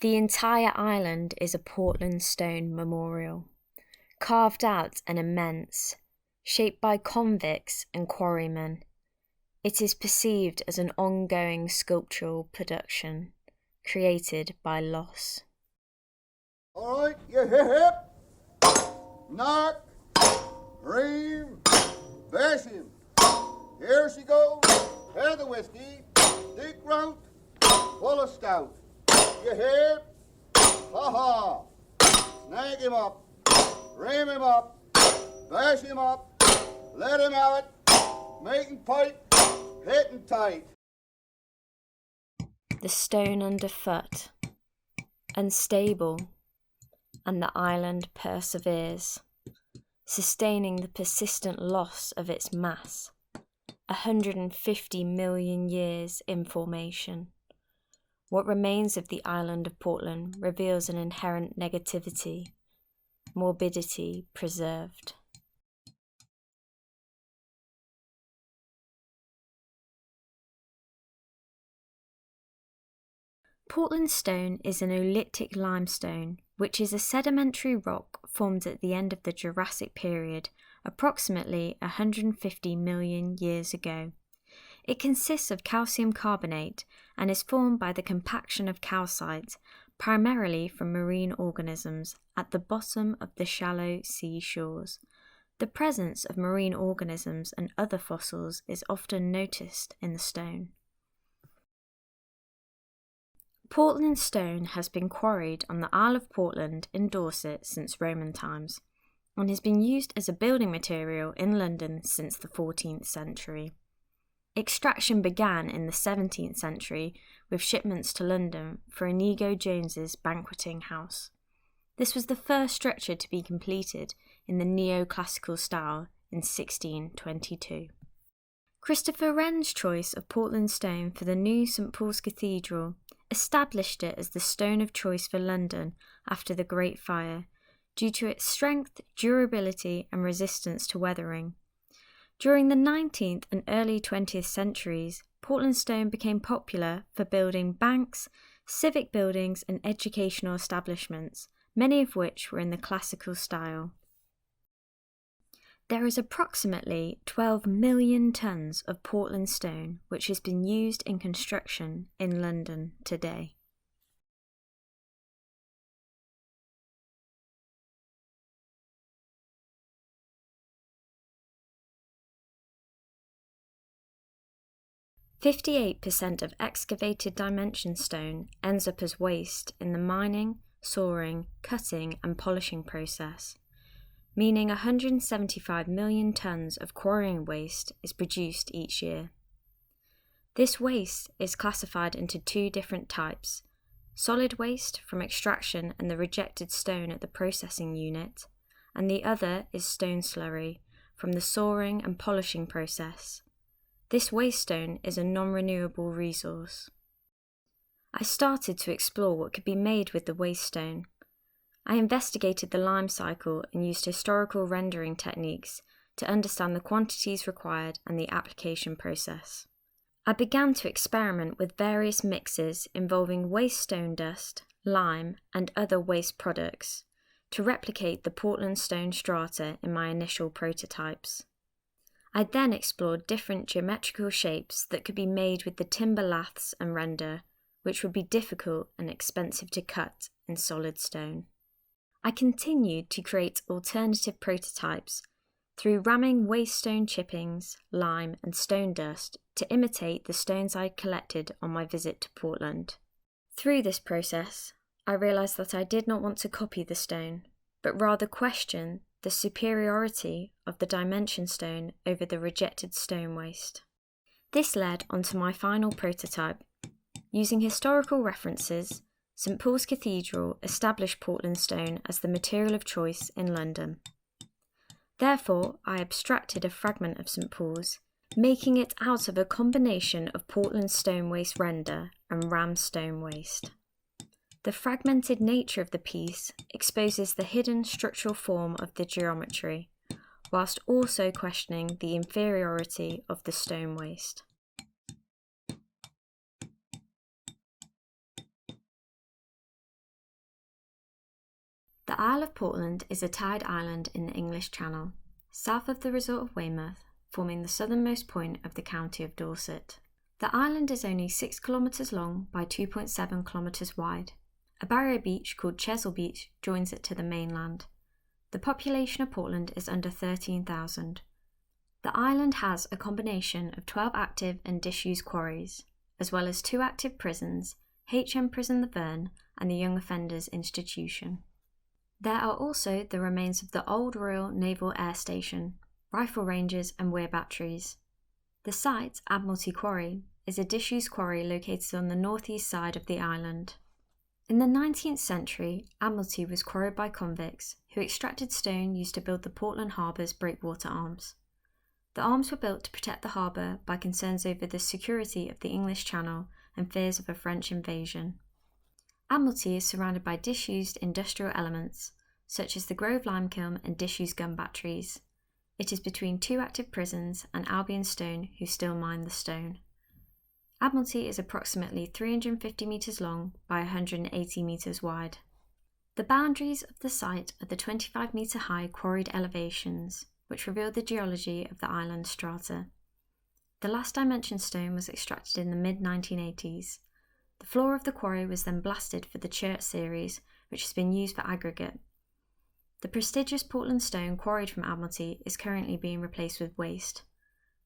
The entire island is a Portland stone memorial, carved out and immense, shaped by convicts and quarrymen. It is perceived as an ongoing sculptural production, created by loss. All right, you hip hip, knock, ream, bash him. Here she goes, head of the whiskey, deep route, full of stout. You hip, ha ha, snag him up, ream him up, bash him up, let him have it, making pipe, hitting tight. The stone underfoot, unstable, and the island perseveres, sustaining the persistent loss of its mass, 150 million years in formation. What remains of the island of Portland reveals an inherent negativity, morbidity preserved. Portland stone is an oolitic limestone, which is a sedimentary rock formed at the end of the Jurassic period, approximately 150 million years ago. It consists of calcium carbonate and is formed by the compaction of calcite, primarily from marine organisms at the bottom of the shallow sea shores. The presence of marine organisms and other fossils is often noticed in the stone. Portland stone has been quarried on the Isle of Portland in Dorset since Roman times, and has been used as a building material in London since the 14th century. Extraction began in the 17th century with shipments to London for Inigo Jones's banqueting house. This was the first structure to be completed in the neoclassical style in 1622. Christopher Wren's choice of Portland stone for the new St Paul's Cathedral established it as the stone of choice for London after the Great Fire, due to its strength, durability and resistance to weathering. During the 19th and early 20th centuries, Portland stone became popular for building banks, civic buildings and educational establishments, many of which were in the classical style. There is approximately 12 million tonnes of Portland stone which has been used in construction in London today. "58% of excavated dimension stone ends up as waste in the mining, sawing, cutting and polishing process, meaning 175 million tonnes of quarrying waste is produced each year. This waste is classified into two different types: solid waste from extraction and the rejected stone at the processing unit, and the other is stone slurry from the sawing and polishing process. This waste stone is a non-renewable resource. I started to explore what could be made with the waste stone. I investigated the lime cycle and used historical rendering techniques to understand the quantities required and the application process. I began to experiment with various mixes involving waste stone dust, lime, and other waste products to replicate the Portland stone strata in my initial prototypes. I then explored different geometrical shapes that could be made with the timber laths and render, which would be difficult and expensive to cut in solid stone. I continued to create alternative prototypes through ramming waste stone chippings, lime and stone dust to imitate the stones I had collected on my visit to Portland. Through this process, I realised that I did not want to copy the stone, but rather question the superiority of the dimension stone over the rejected stone waste. This led onto my final prototype. Using historical references, St Paul's Cathedral established Portland stone as the material of choice in London. Therefore, I abstracted a fragment of St Paul's, making it out of a combination of Portland stone waste render and ram stone waste. The fragmented nature of the piece exposes the hidden structural form of the geometry, whilst also questioning the inferiority of the stone waste. The Isle of Portland is a tide island in the English Channel, south of the resort of Weymouth, forming the southernmost point of the county of Dorset. The island is only 6 kilometres long by 2.7 kilometres wide. A barrier beach called Chesil Beach joins it to the mainland. The population of Portland is under 13,000. The island has a combination of 12 active and disused quarries, as well as 2 active prisons, HM Prison the Verne and the Young Offenders Institution. There are also the remains of the old Royal Naval Air Station, rifle ranges and weir batteries. The site, Admiralty Quarry, is a disused quarry located on the northeast side of the island. In the 19th century, Admiralty was quarried by convicts who extracted stone used to build the Portland Harbour's breakwater arms. The arms were built to protect the harbour by concerns over the security of the English Channel and fears of a French invasion. Admiralty is surrounded by disused industrial elements, such as the Grove lime kiln and disused gun batteries. It is between 2 active prisons and Albion Stone, who still mine the stone. Admiralty is approximately 350 metres long by 180 metres wide. The boundaries of the site are the 25-metre high quarried elevations, which reveal the geology of the island strata. The last dimension stone was extracted in the mid-1980s. The floor of the quarry was then blasted for the Chert series, which has been used for aggregate. The prestigious Portland stone quarried from Admiralty is currently being replaced with waste.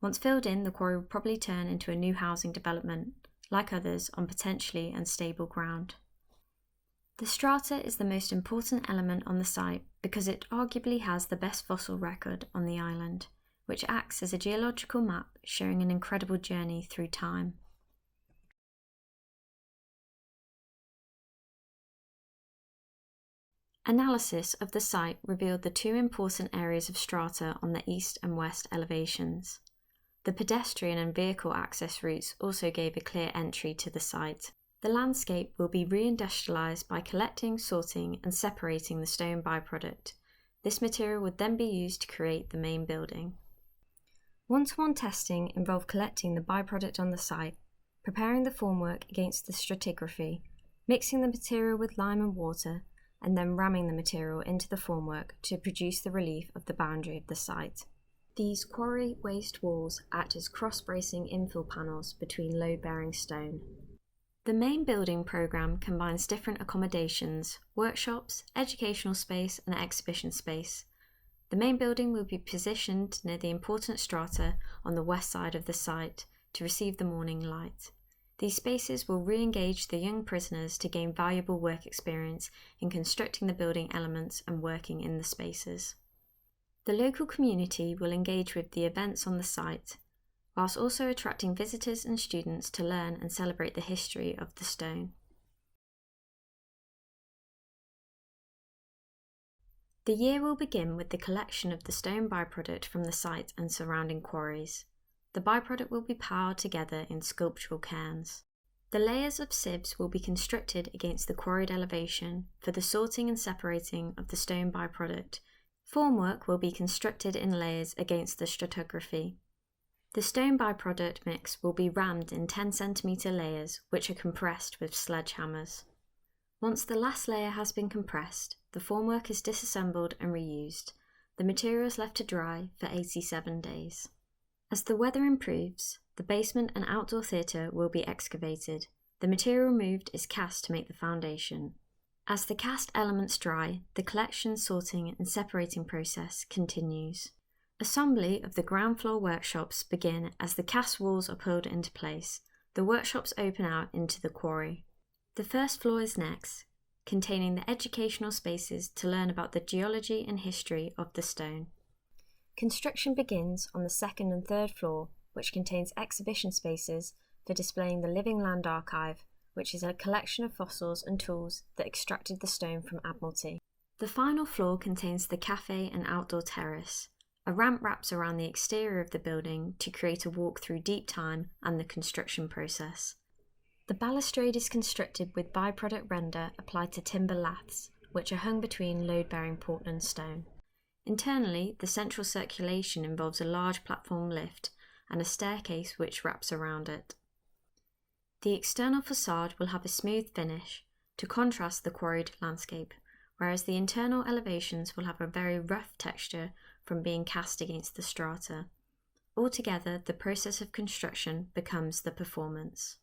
Once filled in, the quarry will probably turn into a new housing development, like others on potentially unstable ground. The strata is the most important element on the site because it arguably has the best fossil record on the island, which acts as a geological map showing an incredible journey through time. Analysis of the site revealed the 2 important areas of strata on the east and west elevations. The pedestrian and vehicle access routes also gave a clear entry to the site. The landscape will be re-industrialised by collecting, sorting and separating the stone byproduct. This material would then be used to create the main building. One-to-one testing involved collecting the byproduct on the site, preparing the formwork against the stratigraphy, mixing the material with lime and water, and then ramming the material into the formwork to produce the relief of the boundary of the site. These quarry waste walls act as cross-bracing infill panels between load-bearing stone. The main building programme combines different accommodations, workshops, educational space and exhibition space. The main building will be positioned near the important strata on the west side of the site to receive the morning light. These spaces will re-engage the young prisoners to gain valuable work experience in constructing the building elements and working in the spaces. The local community will engage with the events on the site, whilst also attracting visitors and students to learn and celebrate the history of the stone. The year will begin with the collection of the stone byproduct from the site and surrounding quarries. The byproduct will be piled together in sculptural cairns. The layers of sieves will be constructed against the quarried elevation for the sorting and separating of the stone byproduct. Formwork will be constructed in layers against the stratigraphy. The stone byproduct mix will be rammed in 10 cm layers, which are compressed with sledgehammers. Once the last layer has been compressed, the formwork is disassembled and reused. The material is left to dry for 87 days. As the weather improves, the basement and outdoor theatre will be excavated. The material removed is cast to make the foundation. As the cast elements dry, the collection, sorting and separating process continues. Assembly of the ground floor workshops begin as the cast walls are pulled into place. The workshops open out into the quarry. The first floor is next, containing the educational spaces to learn about the geology and history of the stone. Construction begins on the second and third floor, which contains exhibition spaces for displaying the Living Land Archive, which is a collection of fossils and tools that extracted the stone from Admiralty. The final floor contains the cafe and outdoor terrace. A ramp wraps around the exterior of the building to create a walk through deep time and the construction process. The balustrade is constructed with byproduct render applied to timber laths, which are hung between load-bearing Portland stone. Internally, the central circulation involves a large platform lift and a staircase which wraps around it. The external facade will have a smooth finish to contrast the quarried landscape, whereas the internal elevations will have a very rough texture from being cast against the strata. Altogether, the process of construction becomes the performance.